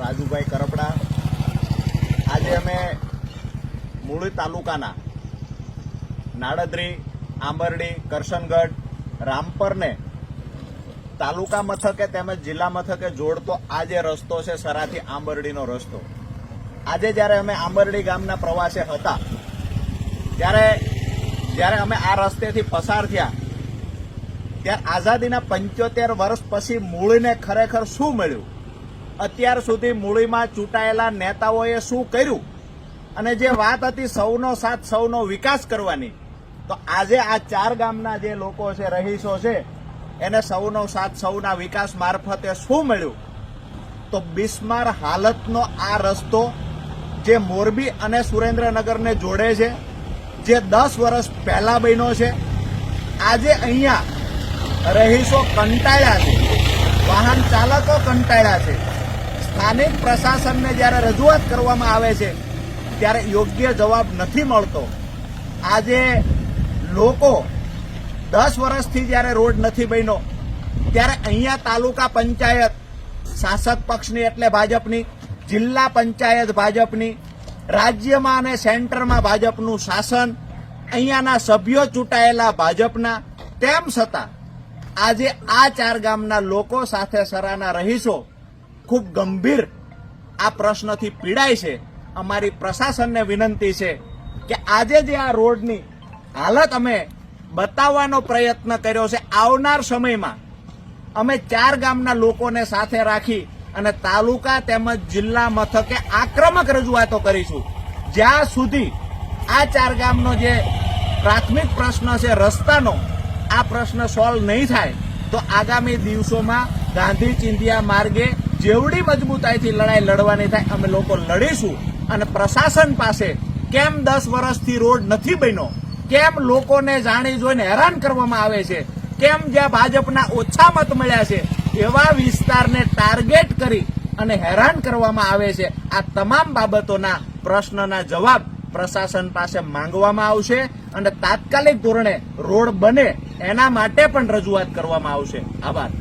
રાજુભાઈ કરપડા। આજે અમે મૂળી તાલુકાના નાડદરી, આંબરડી, કરશનગઢ, રામપરને તાલુકા મથકે તેમજ જિલ્લા મથકે જોડતો આ જે રસ્તો છે સરાથી આંબરડીનો રસ્તો, આજે જ્યારે અમે આંબરડી ગામના પ્રવાસે હતા ત્યારે અમે આ રસ્તેથી પસાર થયા ત્યારે આઝાદીના 75 વર્ષ પછી મૂળીને ખરેખર શું મળ્યું, અત્યાર સુધી મૂળીમાં ચૂંટાયેલા નેતાઓએ શું કર્યું, અને જે વાત હતી સૌનો સાથ સૌનો વિકાસ કરવાની, તો આજે આ 4 ગામના જે લોકો છે, રહીશો છે, એને સૌનો સાથ સૌના વિકાસ મારફતે શું મળ્યું? તો બિસ્માર હાલતનો આ રસ્તો જે મોરબી અને સુરેન્દ્રનગરને જોડે છે, જે 10 વર્ષ પહેલા બન્યો છે, આજે અહીંયા રહીશો કંટાળ્યા છે, વાહન ચાલકો કંટાળ્યા છે, સ્થાનિક પ્રશાસનને જ્યારે રજૂઆત કરવામાં આવે છે ત્યારે યોગ્ય જવાબ નથી મળતો। આજે લોકો 10 વર્ષથી જ્યારે રોડ નથી બન્યો ત્યારે અહીંયા તાલુકા પંચાયત શાસક પક્ષની એટલે ભાજપની, જિલ્લા પંચાયત ભાજપની, રાજ્યમાં અને સેન્ટરમાં ભાજપનું શાસન, અહીંયાના સભ્યો ચૂંટાયેલા ભાજપના, તેમ છતાં આજે આ 4 ગામના લોકો સાથે સરાના રહીશો ખૂબ ગંભીર આ પ્રશ્નથી પીડાય છે। અમારી પ્રશાસનને વિનંતી છે કે આજે જે આ રોડની હાલત અમે બતાવવાનો પ્રયત્ન કર્યો છે, આવનાર સમયમાં અમે 4 ગામના લોકોને સાથે રાખી અને તાલુકા તેમજ જિલ્લા મથકે આક્રમક રજૂઆતો કરીશું। જ્યાં સુધી આ 4 ગામનો જે પ્રાથમિક પ્રશ્ન છે રસ્તાનો, આ પ્રશ્ન સોલ્વ નહીં થાય તો આગામી દિવસોમાં ગાંધી ચિંધ્યા માર્ગે જેવડી મજબૂતાઈથી લડાઈ લડવાની થાય અમે લોકો લડીશું। અને પ્રશાસન પાસે કેમ 10 વર્ષથી રોડ નથી બન્યો, કેમ લોકોને જાણી જોઈને હેરાન કરવામાં આવે છે, કેમ જ્યાં ભાજપના ઓછા મત મળ્યા છે એવા વિસ્તારને ટાર્ગેટ કરી અને હેરાન કરવામાં આવે છે, આ તમામ બાબતોના પ્રશ્નના જવાબ પ્રશાસન પાસે માંગવામાં આવશે અને તાત્કાલિક ધોરણે રોડ બને એના માટે પણ રજૂઆત કરવામાં આવશે। આભાર।